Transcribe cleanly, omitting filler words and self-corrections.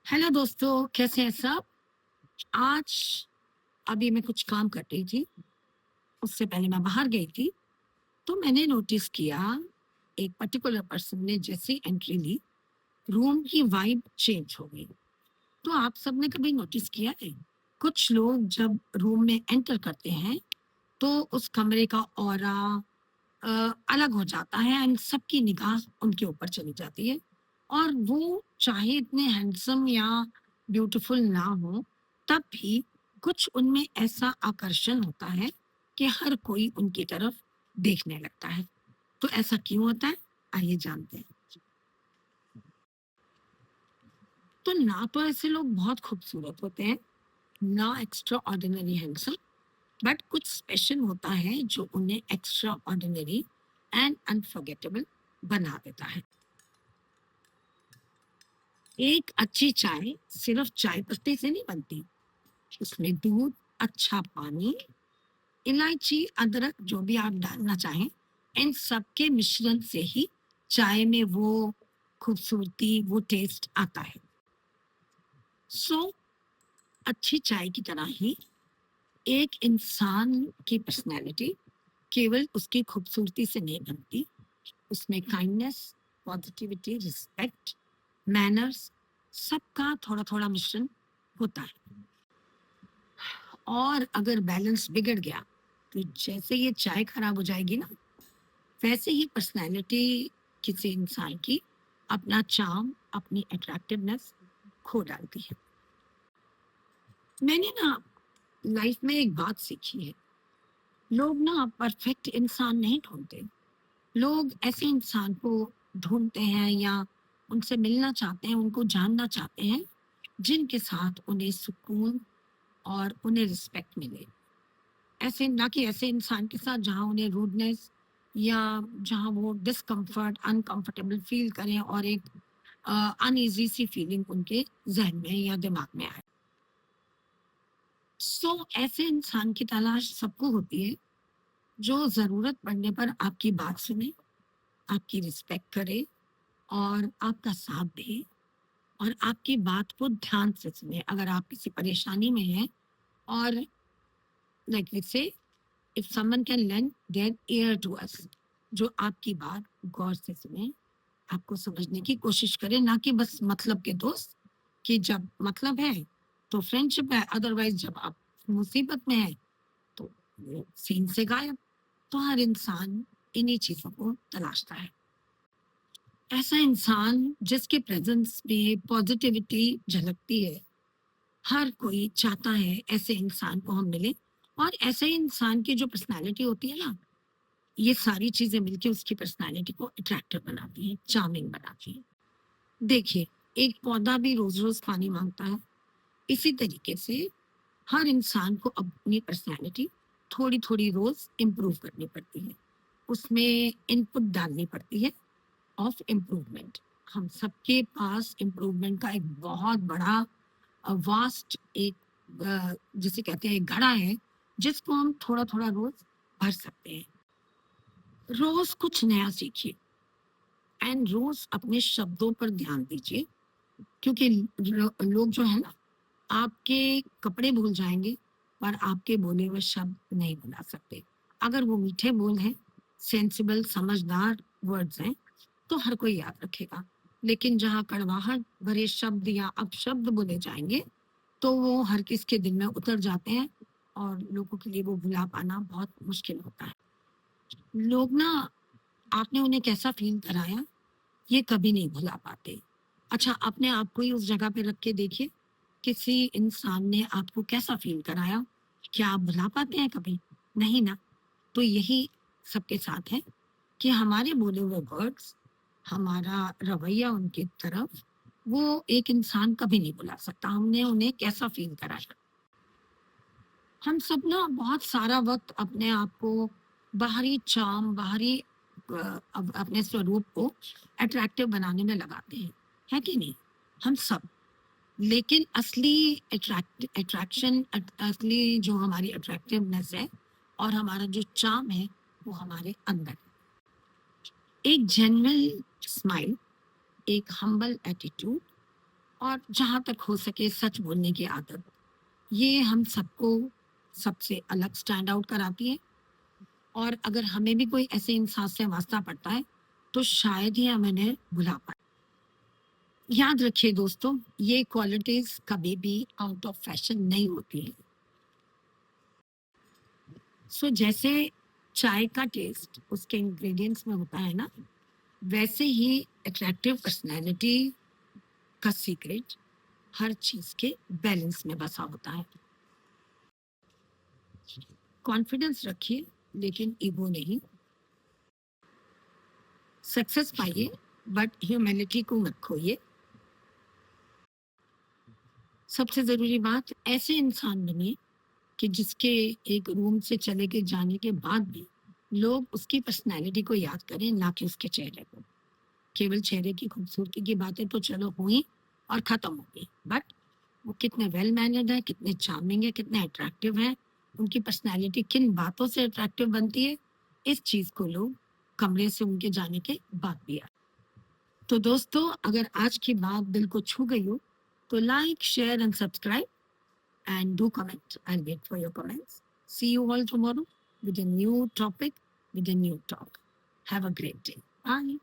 Hello दोस्तों, कैसे हैं सब? आज अभी मैं कुछ काम कर रही थी, उससे पहले मैं बाहर गई थी, तो मैंने नोटिस किया एक पर्टिकुलर पर्सन ने जैसे एंट्री ली, रूम की वाइब चेंज हो गई। तो आप सबने कभी नोटिस किया है? कुछ लोग जब रूम में एंटर करते हैं, तो उस कमरे का ऑरा अलग हो जाता है एंड सबकी निगाह उनके ऊपर चली जाती है और वो चाहे इतने हैंडसम या ब्यूटीफुल ना हो, तब भी कुछ उनमें ऐसा आकर्षण होता है कि हर कोई उनकी तरफ देखने लगता है। तो ऐसा क्यों होता है? आइए जानते हैं। तो ना तो ऐसे लोग बहुत खूबसूरत होते हैं, ना एक्स्ट्रा ऑर्डिनरी हैंडसम, बट कुछ स्पेशल होता है जो उन्हें एक्स्ट्रा ऑर्डिनरी एंड अनफॉरगेटेबल बना देता है। एक अच्छी चाय सिर्फ चाय पत्ती से नहीं बनती, उसमें दूध, अच्छा पानी, इलायची, अदरक, जो भी आप डालना चाहें, इन सब के मिश्रण से ही चाय में वो खूबसूरती, वो टेस्ट आता है। सो अच्छी चाय की तरह ही एक इंसान की पर्सनैलिटी केवल उसकी खूबसूरती से नहीं बनती, उसमें काइंडनेस, पॉजिटिविटी, रिस्पेक्ट, मैनर्स, सबका थोड़ा थोड़ा मिश्रण होता है। और अगर बैलेंस बिगड़ गया, तो जैसे ये चाय खराब हो जाएगी ना, वैसे ही पर्सनैलिटी किसी इंसान की अपना चार्म, अपनी अट्रैक्टिवनेस खो डालती है। मैंने ना लाइफ में एक बात सीखी है, लोग ना परफेक्ट इंसान नहीं ढूंढते, लोग ऐसे इंसान को ढूंढते हैं या उनसे मिलना चाहते हैं, उनको जानना चाहते हैं, जिनके साथ उन्हें सुकून और उन्हें रिस्पेक्ट मिले। ऐसे ना कि ऐसे इंसान के साथ जहाँ उन्हें रूडनेस या जहाँ वो डिस्कम्फर्ट, अनकंफर्टेबल फील करें और एक अनईजी सी फीलिंग उनके जहन में या दिमाग में आए। सो ऐसे इंसान की तलाश सबको होती है जो ज़रूरत पड़ने पर आपकी बात सुने, आपकी रिस्पेक्ट करे और आपका साथ दे और आपकी बात को ध्यान से सुने। अगर आप किसी परेशानी में हैं और like we say, if someone can lend their ear to us, जो आपकी बात गौर से सुने, आपको समझने की कोशिश करें, ना कि बस मतलब के दोस्त, कि जब मतलब है तो फ्रेंडशिप है, अदरवाइज जब आप मुसीबत में है तो वो सीन से गायब। तो हर इंसान इन्हीं चीजों को तलाशता है। ऐसा इंसान जिसके प्रेजेंस में पॉजिटिविटी झलकती है, हर कोई चाहता है ऐसे इंसान को हम मिले। और ऐसे इंसान की जो पर्सनालिटी होती है ना, ये सारी चीजें मिलके उसकी पर्सनालिटी को अट्रैक्टिव बनाती हैं, चार्मिंग बनाती हैं। देखिए, एक पौधा भी रोज रोज पानी मांगता है, इसी तरीके से हर इंसान को अपनी पर्सनालिटी थोड़ी थोड़ी रोज इम्प्रूव करनी पड़ती है, उसमें इनपुट डालनी पड़ती है ऑफ इम्प्रूवमेंट। हम सबके पास इम्प्रूवमेंट का एक बहुत बड़ा वास्ट एक जिसे कहते हैं एक घड़ा है, जिसको हम थोड़ा थोड़ा रोज भर सकते हैं। रोज कुछ नया सीखिए एंड रोज अपने शब्दों पर ध्यान दीजिए, क्योंकि लोग जो है ना, आपके कपड़े भूल जाएंगे पर आपके बोले हुए शब्द नहीं भुला सकते। अगर वो मीठे बोल हैं, सेंसिबल, समझदार वर्ड्स हैं, तो हर कोई याद रखेगा। लेकिन जहाँ कड़वाहट भरे शब्द या अपशब्द बोले जाएंगे, तो वो हर किस के दिल में उतर जाते हैं और लोगों के लिए वो भुला पाना बहुत मुश्किल होता है। लोग ना, आपने उन्हें कैसा फील कराया, ये कभी नहीं भुला पाते। अच्छा, अपने आप को ही उस जगह पे रख के देखिए, किसी इंसान ने आपको कैसा फील कराया, क्या आप भुला पाते हैं कभी? नहीं ना। तो यही सबके साथ है कि हमारे बोले हुए वर्ड्स, हमारा रवैया उनकी तरफ, वो एक इंसान कभी नहीं भुला सकता हमने उन्हें कैसा फील कराया। हम सब ना बहुत सारा वक्त अपने आप को बाहरी चार्म, बाहरी अपने स्वरूप को अट्रैक्टिव बनाने में लगाते हैं, है कि नहीं? हम सब। लेकिन असली अट्रैक्शन, असली जो हमारी अट्रैक्टिवनेस है और हमारा जो चार्म है, वो हमारे अंदर है। एक जेन्युइन स्माइल, एक हम्बल एटीट्यूड, और जहाँ तक हो सके सच बोलने की आदत, ये हम सबको सबसे अलग स्टैंड आउट कराती है। और अगर हमें भी कोई ऐसे इंसान से वास्ता पड़ता है तो शायद ही हम इन्हें भुला पाए। याद रखिए दोस्तों, ये क्वालिटीज कभी भी आउट ऑफ फैशन नहीं होती है। सो जैसे चाय का टेस्ट उसके इंग्रेडिएंट्स में होता है ना, वैसे ही अट्रैक्टिव पर्सनैलिटी का सीक्रेट हर चीज के बैलेंस में बसा होता है। कॉन्फिडेंस रखिए लेकिन ईगो नहीं। सक्सेस पाइए बट ह्यूमैनिटी को मत खोइए। सबसे जरूरी बात, ऐसे इंसान बनिए कि जिसके एक रूम से चले के जाने के बाद भी लोग उसकी पर्सनैलिटी को याद करें, ना कि उसके चेहरे को। केवल चेहरे की खूबसूरती की बातें तो चलो हुई और खत्म हो गई, बट वो कितने वेल मैनर्ड है, कितने चार्मिंग है, कितने अट्रैक्टिव है, उनकी पर्सनैलिटी किन बातों से अट्रैक्टिव बनती है, इस चीज को लोग कमरे से उनके जाने के बाद भी याद। तो दोस्तों, अगर आज की बात दिल को छू गई हो तो like, share and subscribe and do comment. I'll wait for your comments. See you all tomorrow with a new topic, with a new talk. Have a great day. Bye.